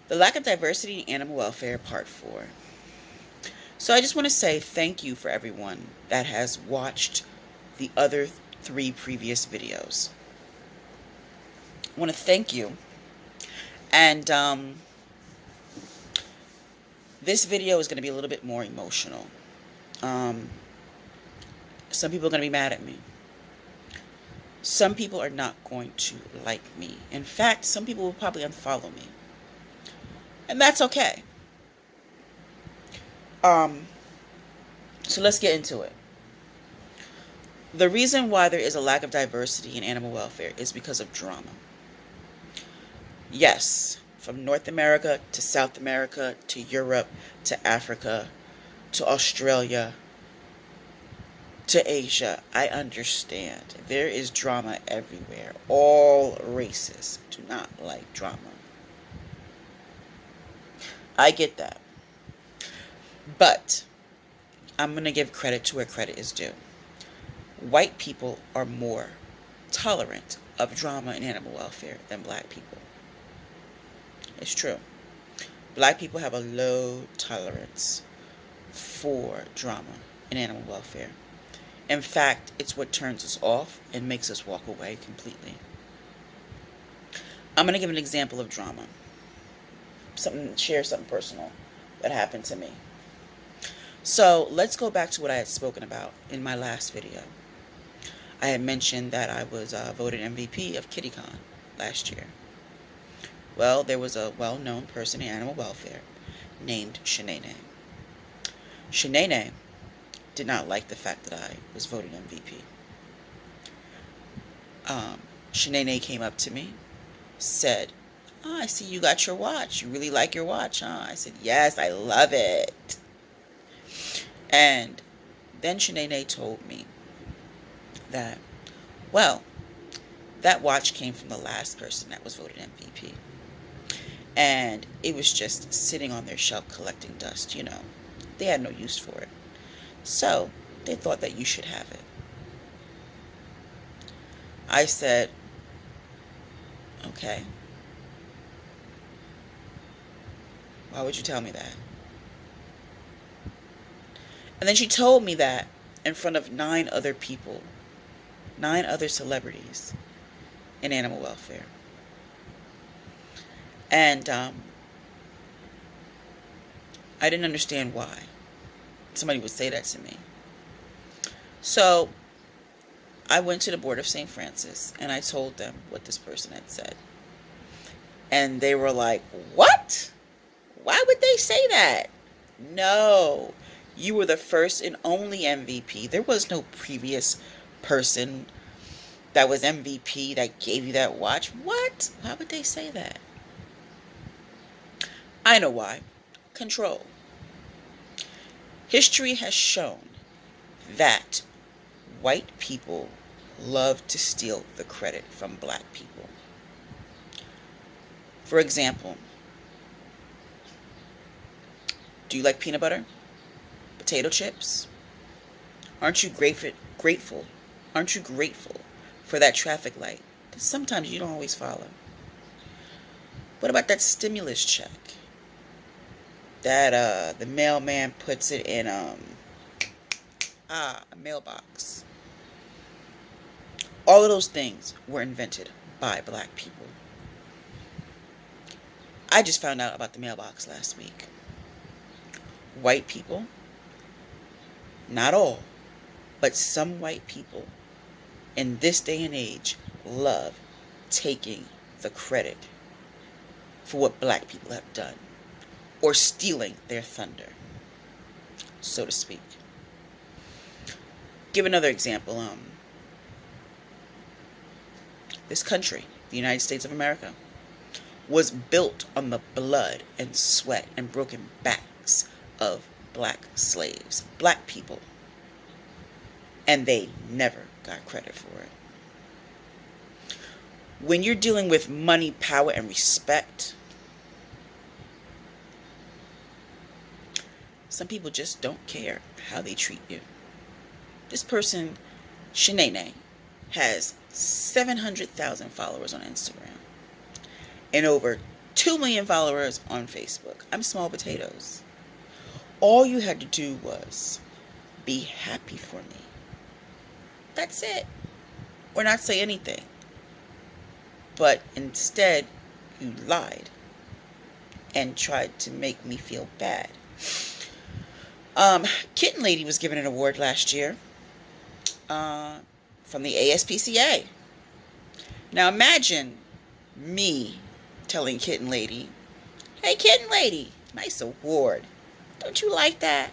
The lack of diversity in animal welfare, part 4. So I just want to say thank you for everyone that has watched the other 3 previous videos. I want to thank you. And this video is going to be a little bit more emotional. Um, some people are going to be mad at me. Some people are not going to like me. In fact, some people will probably unfollow me. And that's okay. So let's get into it. The reason why there is a lack of diversity in animal welfare is because of drama. Yes, from North America to South America to Europe to Africa to Australia to Asia, I understand. There is drama everywhere. All races do not like drama. I get that. But I'm going to give credit to where credit is due. White people are more tolerant of drama in animal welfare than black people. It's true. Black people have a low tolerance for drama in animal welfare. In fact, it's what turns us off and makes us walk away completely. I'm going to give an example of drama. Share something personal that happened to me. So let's go back to what I had spoken about in my last video. I had mentioned that I was voted MVP of KittyCon last year. Well, there was a well-known person in animal welfare named Shanae. Shanae did not like the fact that I was voted MVP. Shanae came up to me, said, "Oh, I see you got your watch. You really like your watch, huh?" I said, "Yes, I love it." And then Shanae told me that, well, that watch came from the last person that was voted MVP. And it was just sitting on their shelf collecting dust, They had no use for it. So they thought that you should have it. I said, okay. Why would you tell me that? And then she told me that in front of 9 other people, 9 other celebrities in animal welfare. And I didn't understand why somebody would say that to me. So I went to the board of St. Francis and I told them what this person had said. And they were like, "What? Why would they say that?" No, you were the first and only MVP. There was no previous person that was MVP that gave you that watch. What? Why would they say that? I know why. Control. History has shown that white people love to steal the credit from black people. For example, do you like peanut butter? Potato chips? Aren't you grateful? Aren't you grateful for that traffic light that sometimes you don't always follow? What about that stimulus check that the mailman puts it in a mailbox? All of those things were invented by black people. I just found out about the mailbox last week. White people, not all, but some white people in this day and age love taking the credit for what black people have done, or stealing their thunder, so to speak. Give another example. This country, the United States of America, was built on the blood and sweat and broken backs of black slaves, black people. And they never got credit for it. When you're dealing with money, power, and respect, some people just don't care how they treat you. This person, Shanae, has 700,000 followers on Instagram and over 2 million followers on Facebook. I'm small potatoes. All you had to do was be happy for me. That's it. Or not say anything. But instead, you lied and tried to make me feel bad. Kitten Lady was given an award last year from the ASPCA. Now imagine me telling Kitten Lady, "Hey, Kitten Lady, nice award. Don't you like that?"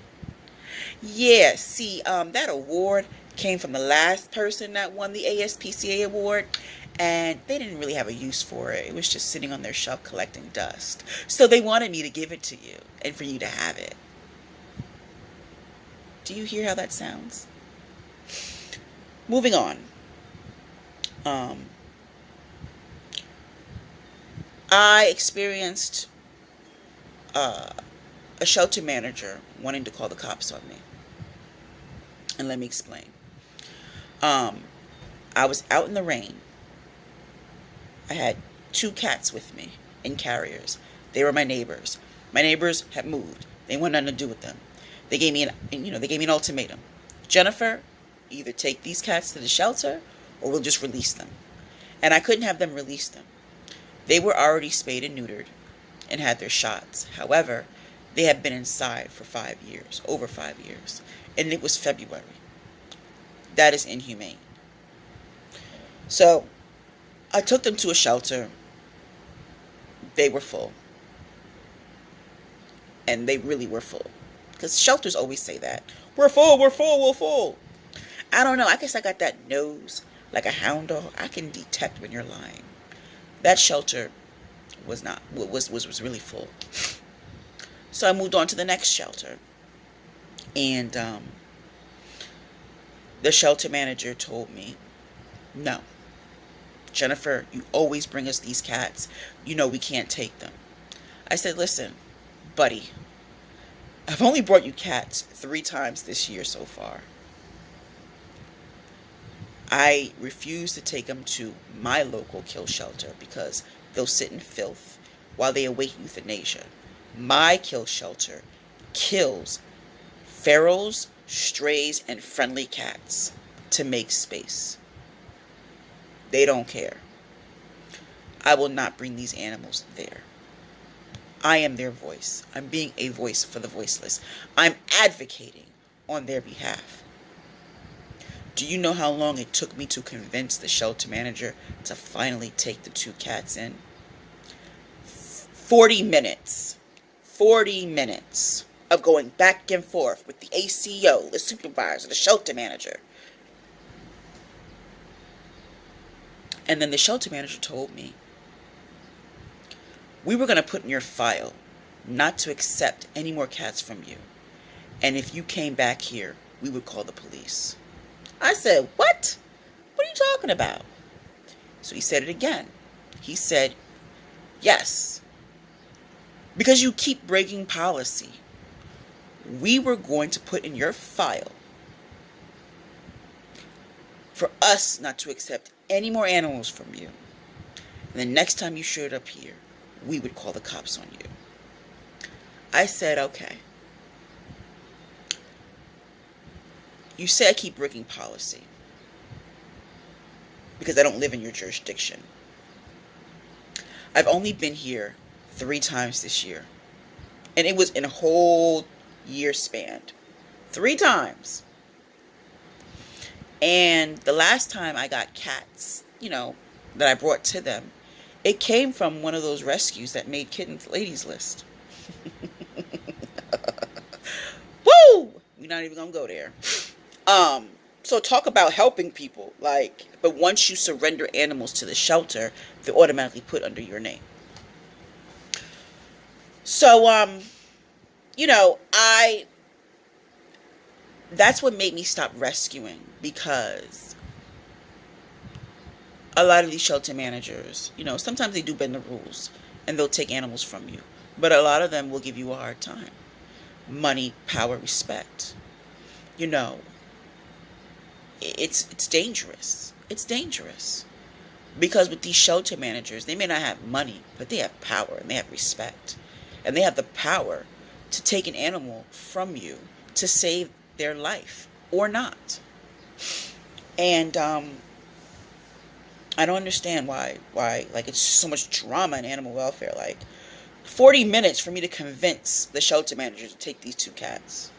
Yeah, see, that award came from the last person that won the ASPCA award, and they didn't really have a use for it. It was just sitting on their shelf collecting dust. So they wanted me to give it to you and for you to have it. Do you hear how that sounds? Moving on. I experienced a shelter manager wanting to call the cops on me. And let me explain. I was out in the rain. I had 2 cats with me in carriers. They were my neighbors. My neighbors had moved. They wanted nothing to do with them. They gave me an ultimatum. "Jennifer, either take these cats to the shelter or we'll just release them." And I couldn't have them release them. They were already spayed and neutered and had their shots. However, they had been inside for 5 years, over 5 years, and it was February. That is inhumane. So I took them to a shelter. They were full. And they really were full. Because shelters always say that. "We're full, we're full, we're full." I don't know. I guess I got that nose like a hound dog. I can detect when you're lying. That shelter was really full. So I moved on to the next shelter. And the shelter manager told me, "No, Jennifer, you always bring us these cats. You know we can't take them." I said, "Listen, buddy, I've only brought you cats 3 times this year so far. I refuse to take them to my local kill shelter because they'll sit in filth while they await euthanasia. My kill shelter kills ferals, strays, and friendly cats to make space. They don't care. I will not bring these animals there. I am their voice. I'm being a voice for the voiceless. I'm advocating on their behalf." Do you know how long it took me to convince the shelter manager to finally take the 2 cats in? 40 minutes. 40 minutes of going back and forth with the ACO, the supervisor, the shelter manager. And then the shelter manager told me, "We were going to put in your file not to accept any more cats from you. And if you came back here, we would call the police." I said, "What? What are you talking about?" So he said it again. He said, "Yes, because you keep breaking policy, we were going to put in your file for us not to accept any more animals from you. And the next time you showed up here, we would call the cops on you." I said, "Okay. You say I keep breaking policy because I don't live in your jurisdiction. I've only been here 3 times this year. And it was in a whole year span. 3 times. And the last time I got cats, that I brought to them, it came from one of those rescues that made Kitten Lady's list." Woo! We're not even going to go there. So talk about helping people. But once you surrender animals to the shelter, they're automatically put under your name. So, that's what made me stop rescuing, because a lot of these shelter managers, sometimes they do bend the rules and they'll take animals from you. But a lot of them will give you a hard time. Money, power, respect. It's dangerous. It's dangerous. Because with these shelter managers, they may not have money, but they have power and they have respect. And they have the power to take an animal from you to save their life or not. And I don't understand why like it's so much drama in animal welfare. Like 40 minutes for me to convince the shelter manager to take these two cats.